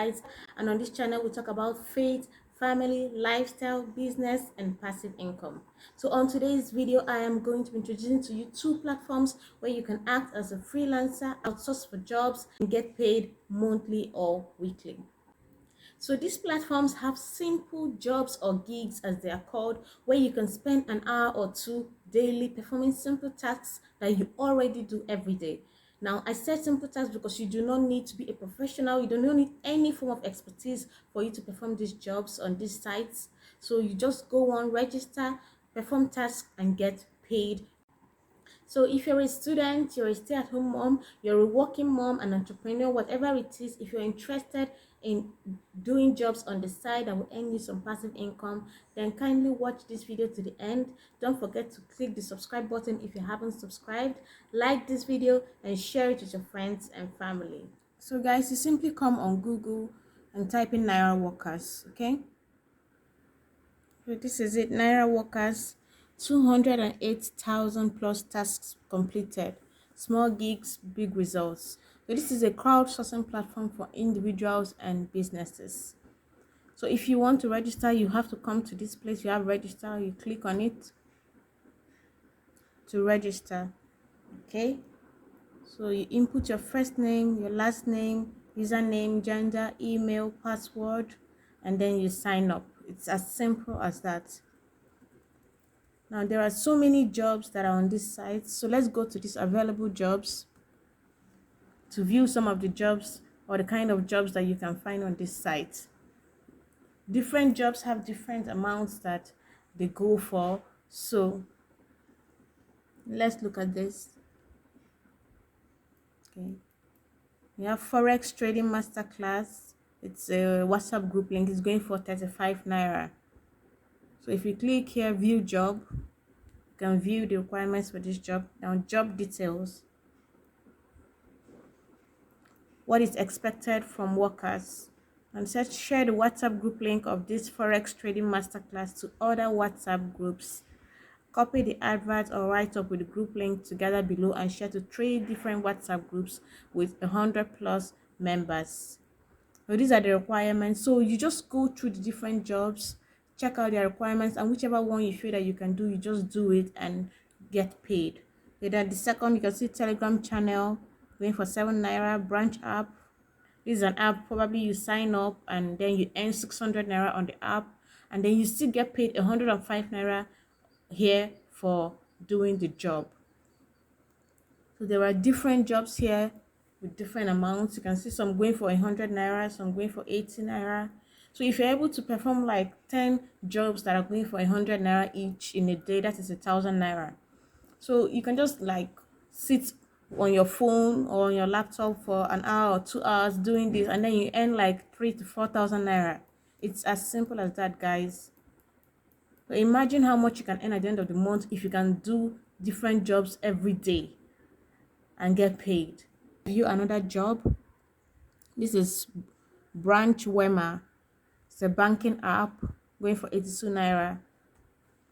guys, and on this channel we talk about faith, family, lifestyle, business, and passive income. So on today's video, I am going to be introducing to you two platforms where you can act as a freelancer, outsource for jobs, and get paid monthly or weekly. So these platforms have simple jobs or gigs, as they are called, where you can spend an hour or two daily performing simple tasks that you already do every day. Now, I said simple tasks because you do not need to be a professional. You do not need any form of expertise for you to perform these jobs on these sites. So you just go on, register, perform tasks, and get paid. So if you're a student, you're a stay-at-home mom, you're a working mom, an entrepreneur, whatever it is, if you're interested in doing jobs on the side that will earn you some passive income, then kindly watch this video to the end. Don't forget to click the subscribe button if you haven't subscribed, like this video, and share it with your friends and family. So guys, you simply come on Google and type in Naira workers, okay? So this is it, Naira workers, 208,000 plus tasks completed, small gigs, big results. So this is a crowdsourcing platform for individuals and businesses. So if you want to register, you have to come to this place. You have register, you click on it to register, okay? So you input your first name, your last name, username, gender, email, password, and then you sign up. It's as simple as that. Now there are so many jobs that are on this site, so let's go to these available jobs to view some of the jobs or the kind of jobs that you can find on this site. Different jobs have different amounts that they go for, so let's look at this. Okay, we have forex trading masterclass. It's a WhatsApp group link. It's going for 35 naira. So if you click here, view job, you can view the requirements for this job. Now job details, what is expected from workers, and said share the WhatsApp group link of this forex trading masterclass to other WhatsApp groups. Copy the advert or write up with the group link together below and share to 3 different WhatsApp groups with 100 plus members. So these are the requirements. So you just go through the different jobs, check out their requirements, and whichever one you feel that you can do, you just do it and get paid. Okay, then the second, you can see Telegram channel going for 7 naira, branch app. This is an app, probably you sign up and then you earn 600 naira on the app, and then you still get paid 105 naira here for doing the job. So there are different jobs here with different amounts. You can see some going for 100 naira, some going for 80 naira. So if you're able to perform like 10 jobs that are going for 100 naira each in a day, that is 1,000 naira. So you can just like sit on your phone or on your laptop for an hour or 2 hours doing this, and then you earn like 3,000 to 4,000 naira. It's as simple as that, guys. So imagine how much you can earn at the end of the month if you can do different jobs every day and get paid. View another job. This is Branch Wema. It's a banking app going for 82 naira.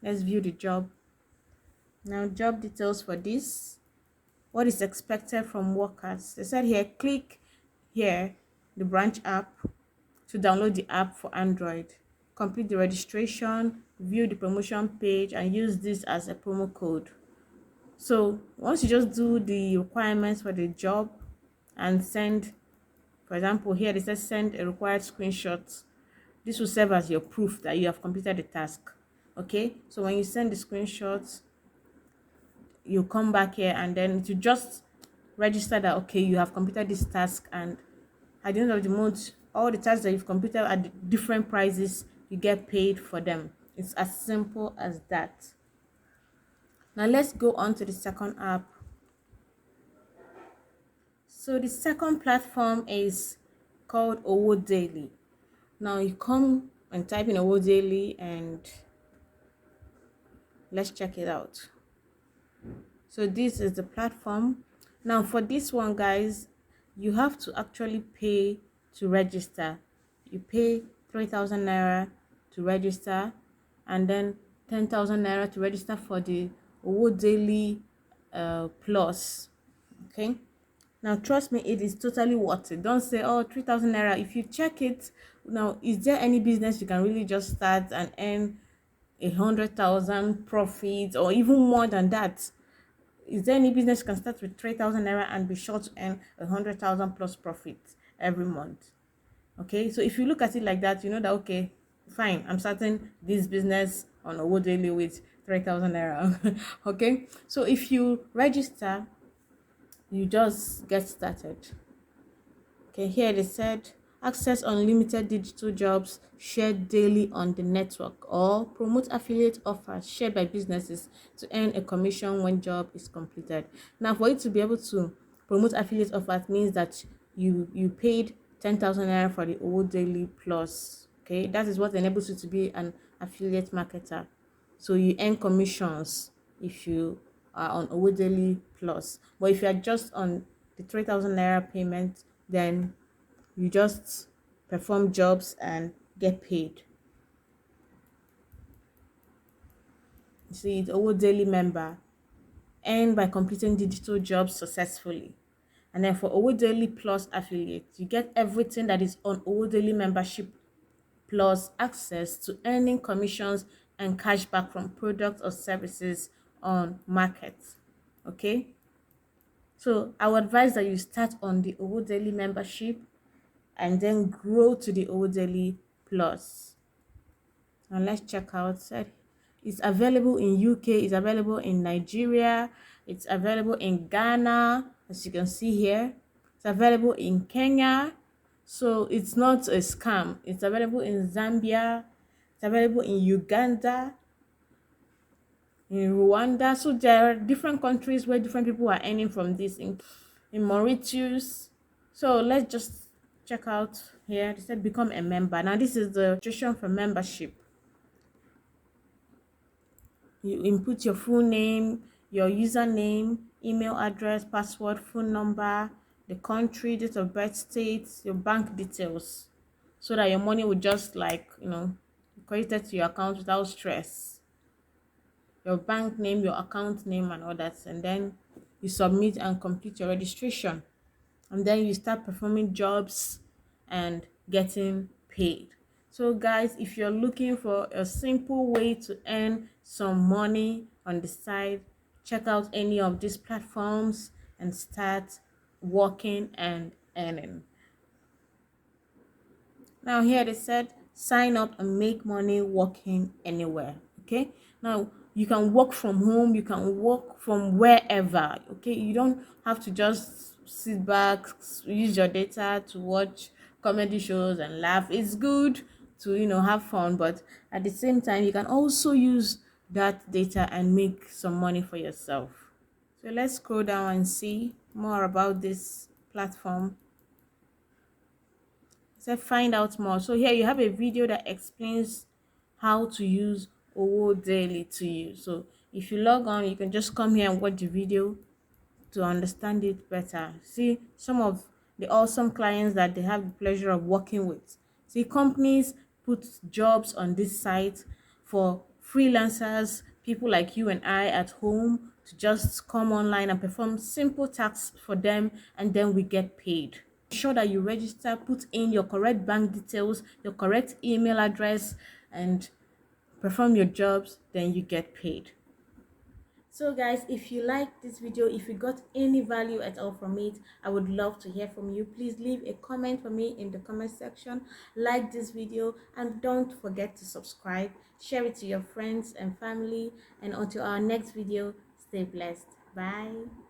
Let's view the job. Now job details for this. What is expected from workers? They said here, click here, the branch app, to download the app for Android. Complete the registration, view the promotion page, and use this as a promo code. So once you just do the requirements for the job and send, for example, here they said send a required screenshot. This will serve as your proof that you have completed the task. Okay, so when you send the screenshots, you come back here and then to just register that okay, you have completed this task, and at the end of the month, all the tasks that you've completed at different prices, you get paid for them. It's as simple as that. Now let's go on to the second app. So the second platform is called Owo Daily. Now you come and type in Owo Daily and let's check it out. So this is the platform. Now for this one, guys, you have to actually pay to register. You pay 3,000 naira to register, and then 10,000 naira to register for the Owo Daily Plus. Okay, Now, trust me, it is totally worth it. Don't say, oh, 3,000 naira. If you check it, now, is there any business you can really just start and earn 100,000 profit or even more than that? Is there any business you can start with 3,000 naira and be sure to earn 100,000 plus profit every month? Okay, so if you look at it like that, you know that, okay, fine, I'm starting this business on a daily with 3,000 naira. Okay, so if you register, you just get started. Okay, here they said access unlimited digital jobs shared daily on the network, or promote affiliate offers shared by businesses to earn a commission when job is completed. Now, for you to be able to promote affiliate offers means that you paid 10,000 naira for the old daily plus. Okay, that is what enables you to be an affiliate marketer. So you earn commissions if you are on Owo Daily Plus. But if you are just on the 3,000 naira payment, then you just perform jobs and get paid. You see, it's Owo Daily member, earn by completing digital jobs successfully. And then for Owo Daily Plus affiliate, you get everything that is on Owo Daily membership plus access to earning commissions and cashback from products or services on market. Okay, so I would advise that you start on the Owo Daily membership and then grow to the Owo Daily Plus. And let's check out. It's available in UK, it's available in Nigeria, it's available in Ghana, as you can see here. It's available in Kenya. So it's not a scam. It's available in Zambia, it's available in Uganda, in Rwanda. So there are different countries where different people are earning from this, in Mauritius. So let's just check out here. They said become a member. Now this is the registration for membership. You input your full name, your username, email address, password, phone number, the country, date of birth, state, your bank details, so that your money will just, like, credited to your account without stress. Your bank name, your account name, and all that. And then you submit and complete your registration. And then you start performing jobs and getting paid. So guys, if you're looking for a simple way to earn some money on the side, check out any of these platforms and start working and earning. Now here they said sign up and make money working anywhere. Okay, now you can work from home, you can work from wherever. Okay, you don't have to just sit back, use your data to watch comedy shows and laugh. It's good to have fun, but at the same time you can also use that data and make some money for yourself. So let's scroll down and see more about this platform. Say find out more. So here you have a video that explains how to use Owo Daily to you. So if you log on, you can just come here and watch the video to understand it better. See some of the awesome clients that they have the pleasure of working with. See, companies put jobs on this site for freelancers, people like you and I at home, to just come online and perform simple tasks for them, and then we get paid. Ensure that you register, put in your correct bank details, your correct email address, and perform your jobs, then you get paid. So guys, if you like this video, if you got any value at all from it, I would love to hear from you. Please leave a comment for me in the comment section, like this video, and don't forget to subscribe, share it to your friends and family. And until our next video, stay blessed. Bye.